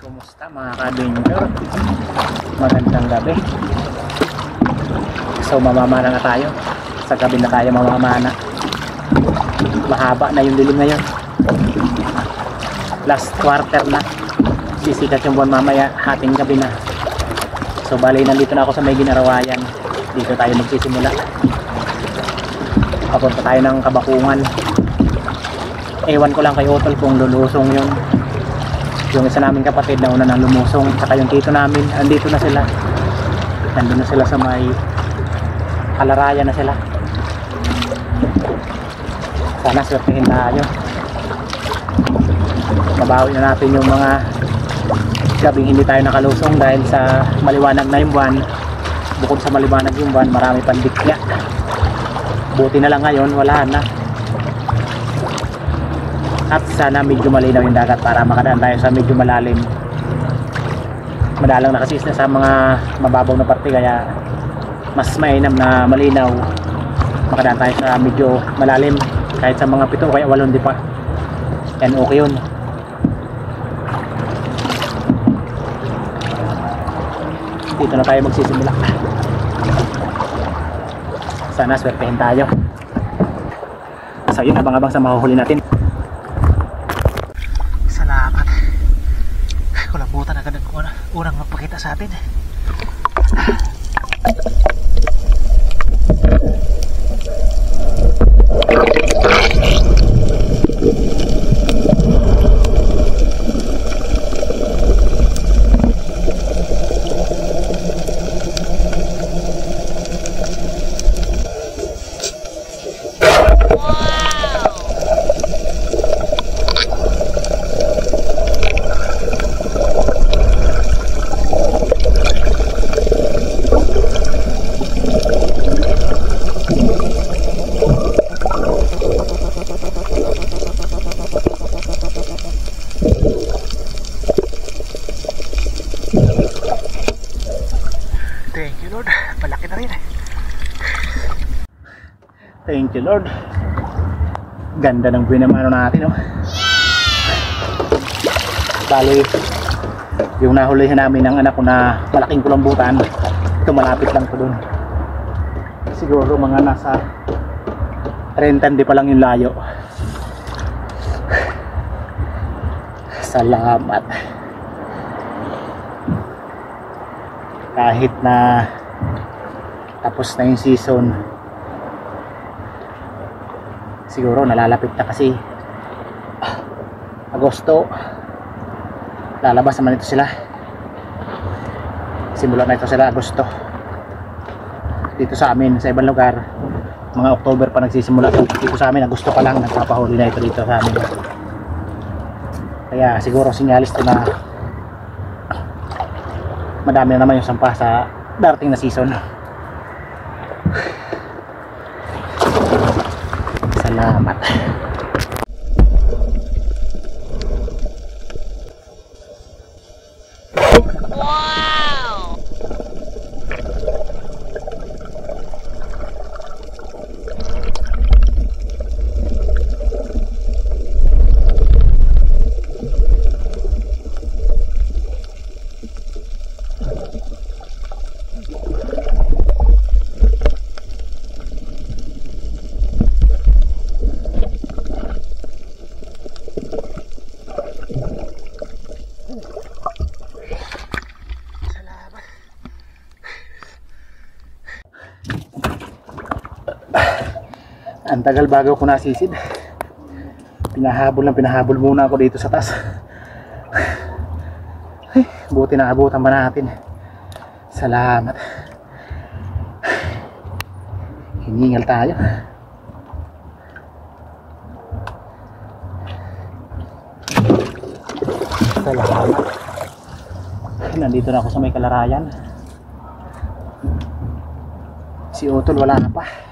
Kumusta mga ka-adventure? Magandang gabi. So mamamana na tayo. Sa gabi na tayo mamamana. Mahaba na yung dilim ngayon. Last quarter na. Sisikat yung buwan mamaya. Hating gabi na. So bali nandito na ako sa may Ginarawayan. Dito tayo magsisimula. Papunta tayo ng Kabakungan. Ewan ko lang kay Otol kung lulusong yung isa naming kapatid na una nang lumusong, saka yung tito namin andito na sila, nandun na sila sa may Kalarayan na sila. Sana swertihin tayo, mabawi na natin yung mga gabing hindi tayo nakalusong dahil sa maliwanag na yung buwan. Bukod sa maliwanag yung buwan, marami pandikya. Buti na lang ngayon wala na. At sana medyo malinaw yung dagat para makadaan tayo sa medyo malalim. Madalang na kasi sa mga mababaw na parte, kaya mas mainam na malinaw. Makadaan tayo sa medyo malalim, kahit sa mga 7 kaya 8 di pa. Yan okay yun. Dito na tayo magsisimula. Sana swertehin tayo. So yun, abang-abang sa mahuhuli natin. Kulabutan agad ang unang magpakita sa atin. Thank you Lord, malaki na rin. Thank you Lord. Ganda ng binamano natin, oh. Bali, yung nahulihan namin ng anak ko na malaking kulambutan, ito malapit lang po dun. Siguro mga nasa 30 di pa lang yung layo. Salamat. Kahit na tapos na yung season, siguro nalalapit na kasi Agosto, lalabas naman ito sila. Simulan na ito sila Agosto. Dito sa amin, sa ibang lugar mga October pa nagsisimula. Dito sa amin Agosto pa lang nagpapahuli na ito dito sa amin. Kaya siguro sinyalis ito na madami na naman yung sampa sa darating na season. Salamat. Ang tagal bago ko nasisid. Pinahabol muna ako dito sa taas. Ay, buti na abutan pa natin. Salamat. Hiningal tayo. Salamat. Nandito na ako sa may Kalarayan. Si Otol wala na pa.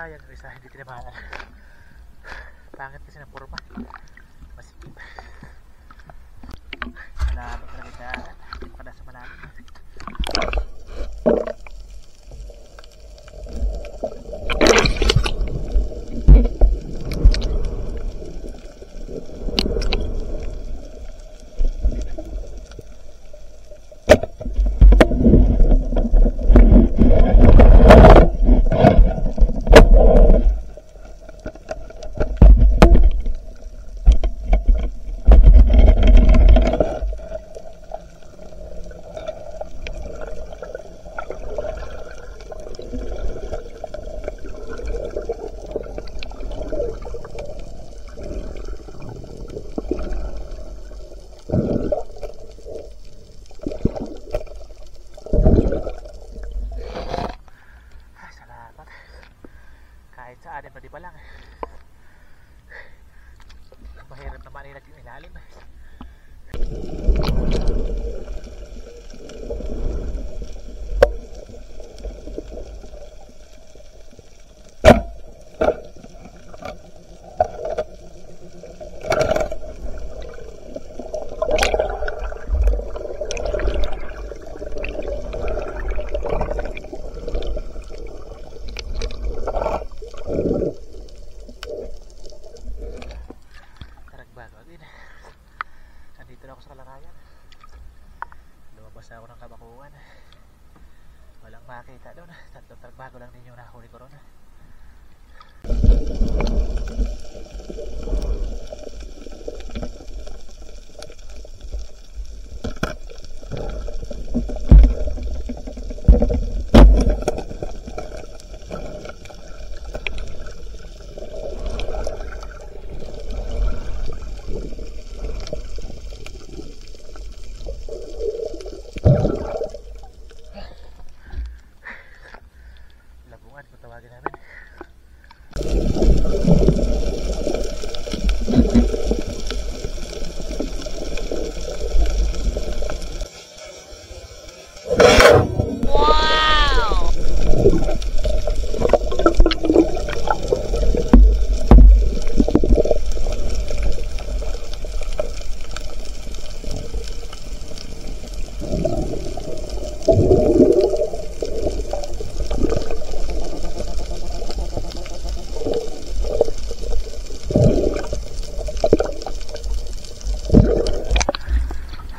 kalakayan, yung isa hindi tinamaan. Pangit kasi ng purma, masikip. Malabot na rin daan, hindi mo kada sa malalim. Kahit saan, pwede pa lang. Mahirap naman ilag yung ilalim. Nandito na ako sa kalakayan. Lumabas na ako ng Kabakuan. Walang makita doon. Tatlong tragbago lang din yung nahuli ko ron. Labungan kung tawagin namin.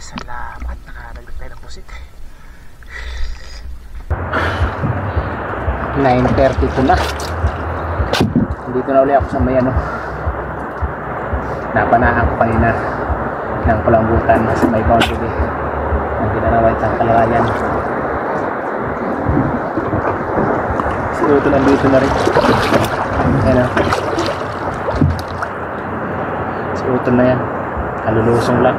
Salamat, nakadagdag tayo ng pusit. 9:32 na. Dito na ulit ako sa may napanahan ko kanina ng Palambutan sa may boundary ng Ginanaway sa kalakayan. Si Uto nandito na rin. Ayan o. Si Uto na yan. Kalulusong lang.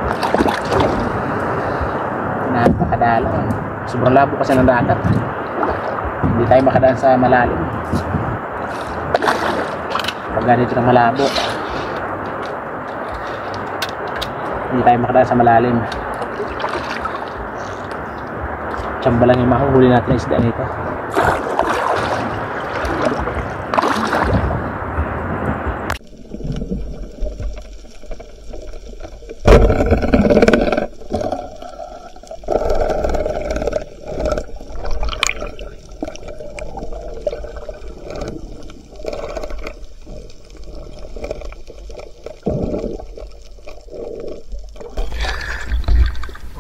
Napakadalo. Sobrang labo kasi ng dagat. Hindi tayo makadaan sa malalim. Pag ganito ng malabo, hindi tayo makadaan sa malalim. Tsamba lang yung mahuhuli natin ang isda nito.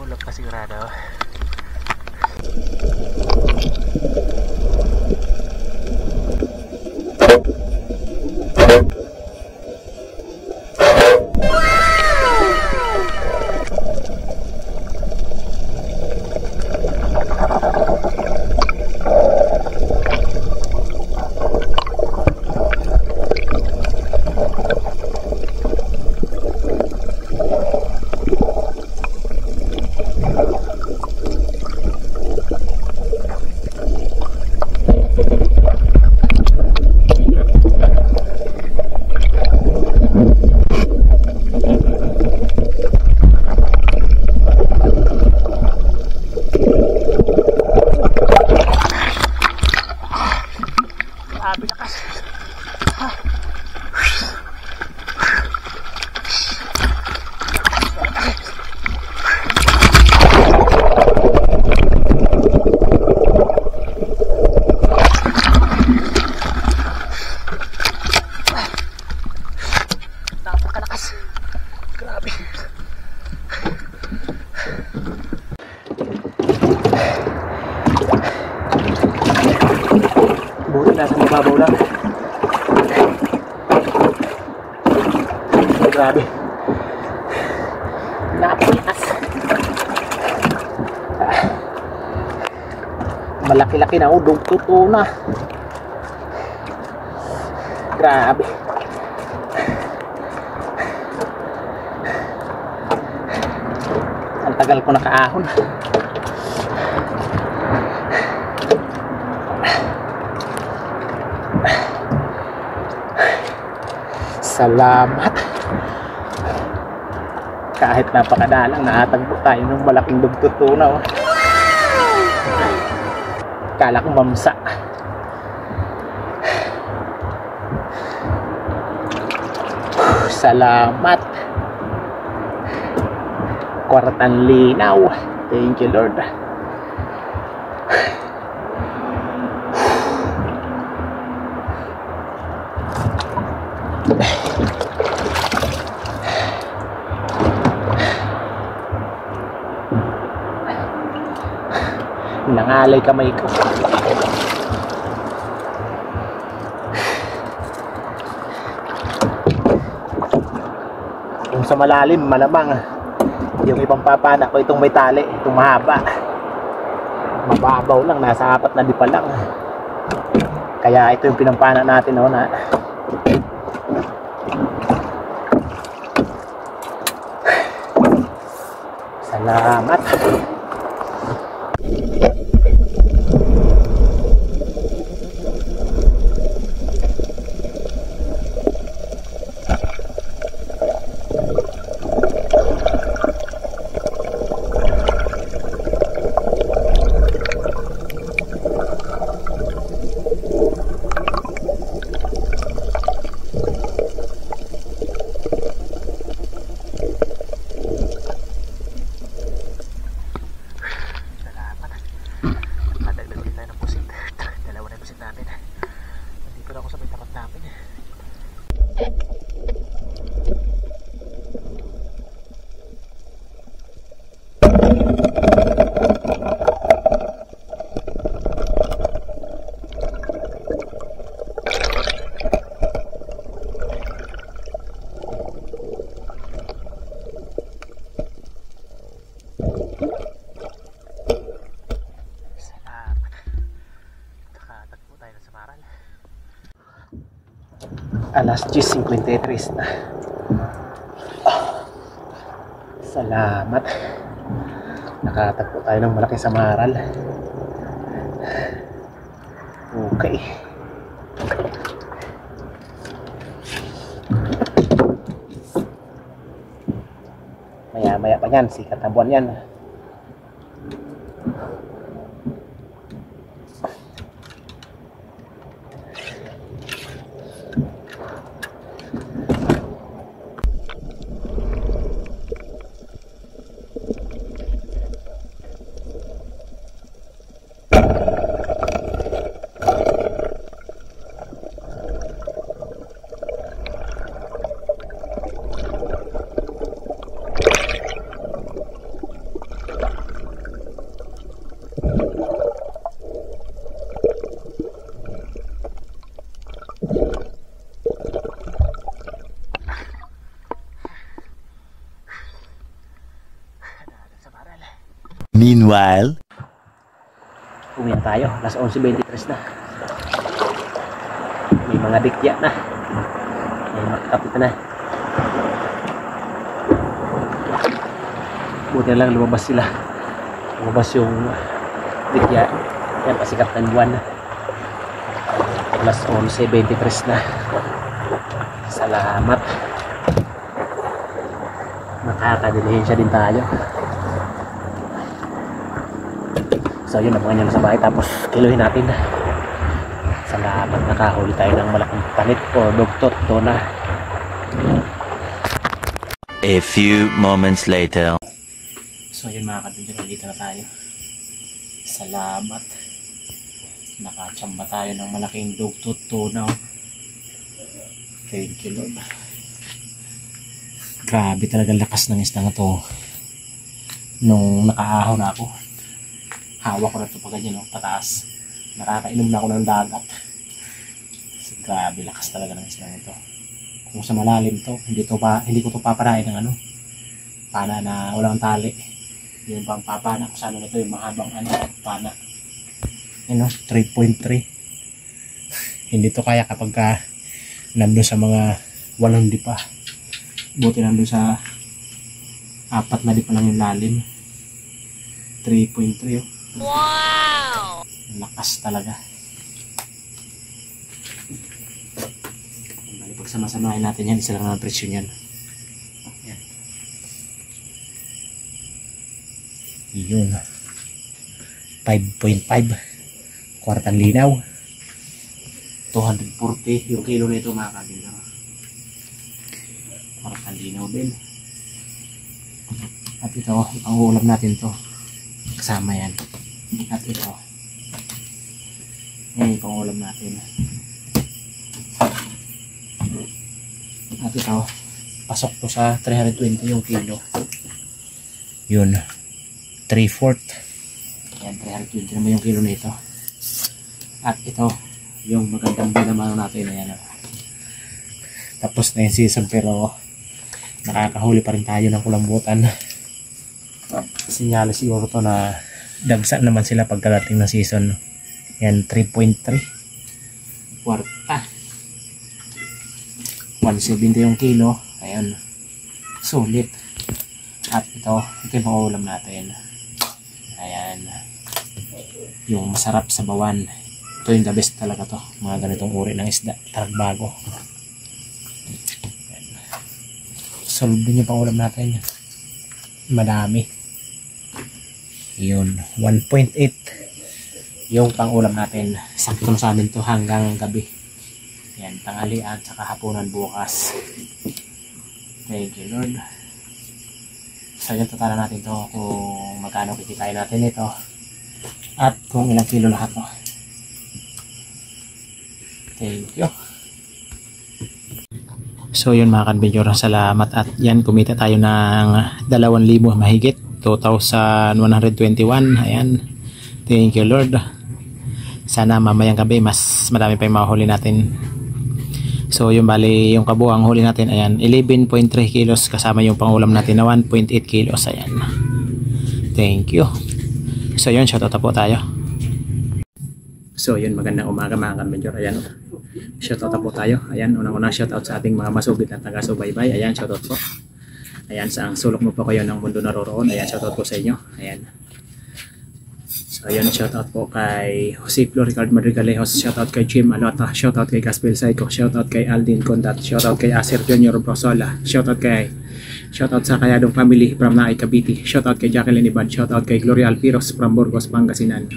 Ulap pa sigurado. Malaki-laki na. Dugtut na. Grabe. Ang tagal ko nakaahon. Salamat. Kahit napakadalang, nakatagpo tayo ng malaking dugtut na. Kala ko mamsa. Salamat. Kwartang linaw. Thank you, Lord. Nangalay kamay ko. Yung sa malalim, malamang yung ibang papana ko itong may tali, itong mahaba. Mababaw lang, nasa 4 na dipa lang. Kaya ito yung pinampana natin, oh, na salamat. Alas 10:53 na. Salamat. Nakatagpo tayo ng malaking samaral. Okay. Maya-maya pa yan, sikat na buwan yan. Meanwhile, uwi na tayo. Alas 11:23 na. May mga dikya na. May makakapit na. Buti na lang lumabas sila. Lumabas yung dikya. Yan, pasikat ng buwan. Alas 11:23 na. Salamat. Nakakadilihensya din tayo. So yun, abangan nyo na sa bahay, tapos kiluhin natin. Salamat, nakahuli tayo ng malaking panit o dugtut na. a few moments later. So yun mga kabidyo, nandito na tayo. Salamat. Nakachamba tayo ng malaking dugtut na. Thank you, Lord. Grabe talaga lakas ng isda na to. Nung nakaahaw na ako, hawak ko na ito pa ganyan, no? Pataas. Nakakainom na ako ng dagat. So, grabe lakas talaga ng isda nito. Kung sa malalim to, hindi ko to paparain ng ano, pana na walang tali. Yun pang papana ko sana nito, yung mahabang ano, pana. Ano, 3.3. Hindi to kaya kapag nandun sa mga 8 dipa. Buti nandun sa 4 na dipa lang yung lalim. 3.3 oh. Wow! Lakas talaga. Pag sama-samahin natin yan, isa lang ang presyo yan. Yan. Yun. 5.5. Kwartang linaw. 240 yung kilo nito mga kabila. Kwartang linaw din. At ito, ang ulam natin to. Kasama yan. At ito. Yan yung pangulam natin. At ito, pasok to sa 320 yung kilo. Yun. 3/4. Yan, 320 naman yung kilo nito. At ito, yung magandang binamano natin. Ayan. Tapos na yung season pero nakakahuli pa rin tayo ng kulambutan. Sinyalis siguro to na dagsa naman sila pagkadating ng season. Yan, 3.3. Kwarta. 170 yung kilo. Ayan. Sulit. At ito yung pangulam natin. Ayan. Yung masarap sa bawan. Ito yung the best talaga to. Mga ganitong uri ng isda. Taragbago. Solve din yung pangulam natin. Madami. Yun. 1.8 yung pangulam natin. Sakto na sa amin to hanggang gabi. Yan. Tanghalian saka hapunan bukas. Thank you Lord. So yun, tatalan natin to kung magkano kikitain natin ito. At kung ilang kilo lahat to. Thank you. So yun mga kanbidyor, salamat. At yan, kumita tayo ng 2,000 mahigit. 2,121. Ayan. Thank you Lord. Sana mamayang gabi mas marami pa yung mahuli natin. So yung bali yung kabuang huli natin, ayan, 11.3 kilos kasama yung pangulam natin na 1.8 kilos. Ayan. Thank you. So yun, shoutout po tayo. So yun, magandang umaga mga kanbidyor. Ayan, shoutout po tayo. Ayan, unang-una shoutout sa ating mga masugid at taga-subaybay. Ayan, shoutout po. Ayan, sa ang sulok mo po kayo ng mundo naroroon. Ayan, shoutout po sa inyo. Ayan. So ayan, shoutout po kay Jose Floricard Madrigalejos, shoutout kay Jim Alota, shoutout kay Gaspel Psycho, shoutout kay Aldin Condat, shoutout kay Acer Junior Brosola, shoutout sa Kayadong Family from Naay Cavite, shoutout kay Jacqueline Ibad, shoutout kay Gloria Alpiros from Burgos, Pangasinan,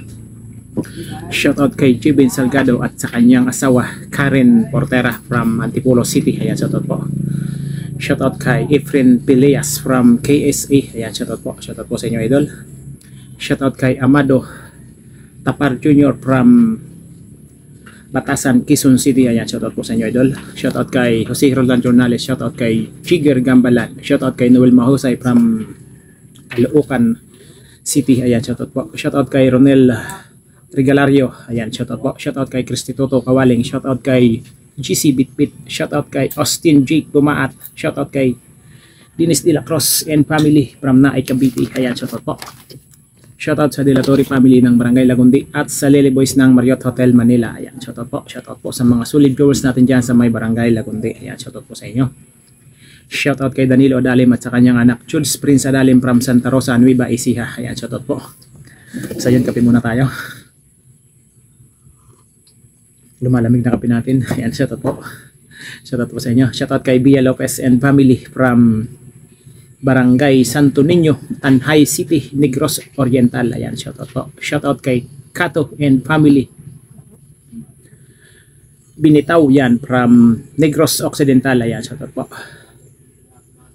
shoutout kay Jibin Salgado at sa kanyang asawa Karen Portera from Antipolo City. Ayan, shoutout po. Shoutout kay Efren Peleas from KSA. Ayan, shoutout po sa inyo idol. Shoutout kay Amado Tapar Jr. from Batasan, Quezon City. Ayan, shoutout po sa inyo idol. Shoutout kay Jose Roldan Jornales. Shoutout kay Jigger Gambalan. Shoutout kay Noel Mahusay from Caloocan City. Ayan, shoutout po. Shoutout kay Ronel Regalario. Ayan, shoutout po. Shoutout kay Cristitoto Kawaling. Shoutout kay GC Bitbit. Shoutout kay Austin Jake Bumaat. Shoutout kay Dinis De La Cruz and family from Naay Cavite. Ayan, shoutout po. Shoutout sa Dilatori family ng Barangay Lagundi at sa Lily Boys ng Marriott Hotel Manila. Ayan, shoutout po. Shoutout po sa mga solid viewers natin dyan sa may Barangay Lagundi. Ayan, shoutout po sa inyo. Shoutout kay Danilo Adalim at sa kanyang anak Jules Prince Adalim from Santa Rosa, Nueva Ecija. Ayan, shoutout po. So yun, kape muna tayo. Lumalamig na kape natin. Ayan, shoutout po. Shoutout po sa inyo. Shoutout kay Bia Lopez and family from Barangay Santo Niño, Tanhay City, Negros Oriental. Ayan, shoutout po. Shoutout kay Kato and family Binitaw, yan, from Negros Occidental. Ayan, shoutout po.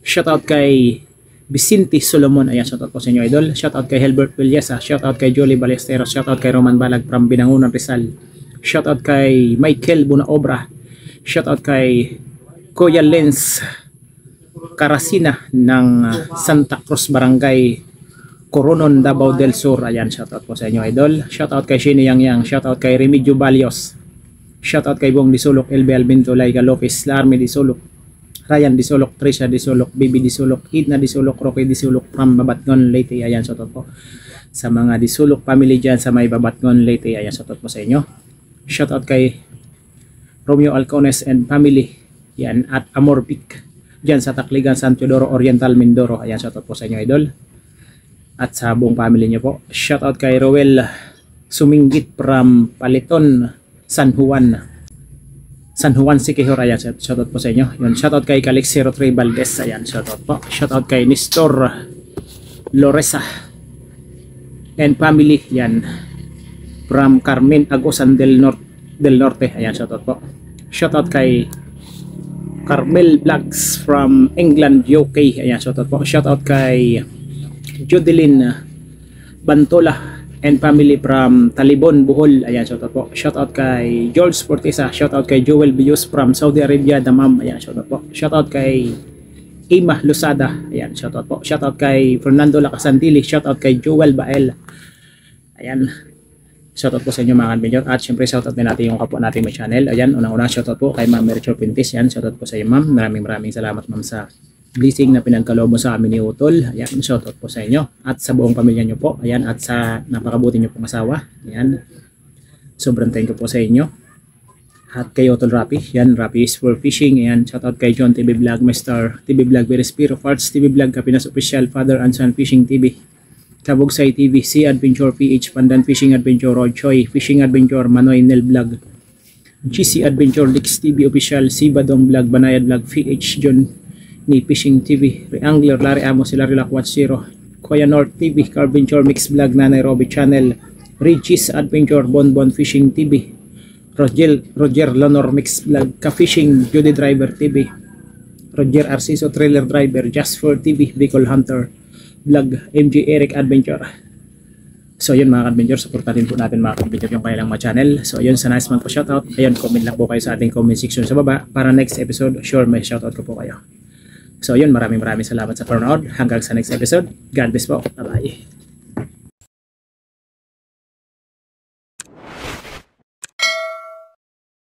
Shoutout kay Vicente Solomon. Ayan, shoutout po sa inyo idol. Shoutout kay Helbert Villesa. Shoutout kay Jolie Balesteros. Shoutout kay Roman Balag from Binangonan, Rizal. Shoutout kay Michael Bunaobra. Shoutout kay Kuya Lens Karasina ng Santa Cruz Barangay Coronon, Davao del Sur. Ayan, shoutout po sa inyo idol. Shoutout kay Shini Yang Yang. Shoutout kay Remedio Balios. Shoutout kay Bong Disulok, LB Albinto, Laika Lopez, Larme Disulok, Ryan Disulok, Trisha Disulok, Bibi Disulok, Idna Disulok, Rocky Disulok from Babatngon, Leyte. Ayan, shoutout po sa mga Disulok family dyan sa may Babatngon, Leyte. Ayan, shoutout po sa inyo. Shoutout kay Romeo Alcones and family. Yan, at Amor Peak dyan sa Tacligan, San Teodoro Oriental, Mindoro. Ayan, shoutout po sa inyo, idol. At sa buong family nyo po. Shoutout kay Roel Suminggit from Paliton, San Juan Siquijor. Ayan, shoutout po sa inyo. Yun, shoutout kay Calix 03 Valdez. Ayan, shoutout po. Shoutout kay Nestor Loresa and family. Yan, from Carmen Agosan del Norte. Ayan, shoutout po. Shoutout kay Carmel Vlogs from England, UK. Ayan, shoutout po. Shoutout kay Judeline Bantola and family from Talibon, Bohol. Ayan, shoutout po. Shoutout kay George Fortesa. Shoutout kay Joel Bius from Saudi Arabia, Damam. Ayan, shoutout po. Shoutout kay Ima Lusada. Ayan, shoutout po. Shoutout kay Fernando Lacasantili. Shoutout kay Joel Bael. Ayan, shoutout po sa inyo mga kanbinyor. At syempre shoutout din natin yung kapwa natin may channel. Ayan, unang-una shoutout po kay Ma'am Merichel Pintis. Ayan, shoutout po sa iyo, ma'am. Maraming salamat, ma'am, sa blessing na pinagkaloob mo sa amin ni Utol. Ayan, shoutout po sa inyo at sa buong pamilya nyo po. Ayan, at sa napakabuti nyo pong asawa. Ayan, sobrang thank you po sa inyo. At kay Utol Rapi. Ayan, Rapi is for fishing. Ayan, shoutout kay John TV Vlog, Mr. TV Vlog, Verespiro Farts TV Vlog, Kapinas Official, Father and Son Fishing TV, Kabugsay TV, Sea Adventure PH, Pandan Fishing Adventure, Rod Choi Fishing Adventure, Manoy Nel Vlog, GC Adventure, Lix TV Official, Sibadong Vlog, Banayad Vlog, PH John ni Fishing TV, Angler, Larry Amos, Larry Lakwat Zero, Koya North TV, Carventure Mix Vlog, Nanay Robbie Channel, Richie's Adventure, Bonbon Fishing TV, Roger Lonor Mix Vlog, Ka-Fishing, Judy Driver TV, Roger Arciso Trailer Driver, Just for TV, Bicol Hunter Vlog, MG Eric Adventure. So yun mga adventure, supportatin po natin mga adventure yung kailang mga channel. So yun, sa nice man po shoutout. Ayun, comment lang po kayo sa ating comment section sa baba para next episode, sure may shoutout ko po kayo. So yun, maraming salamat sa panonood. Hanggang sa next episode. God bless po. Bye-bye.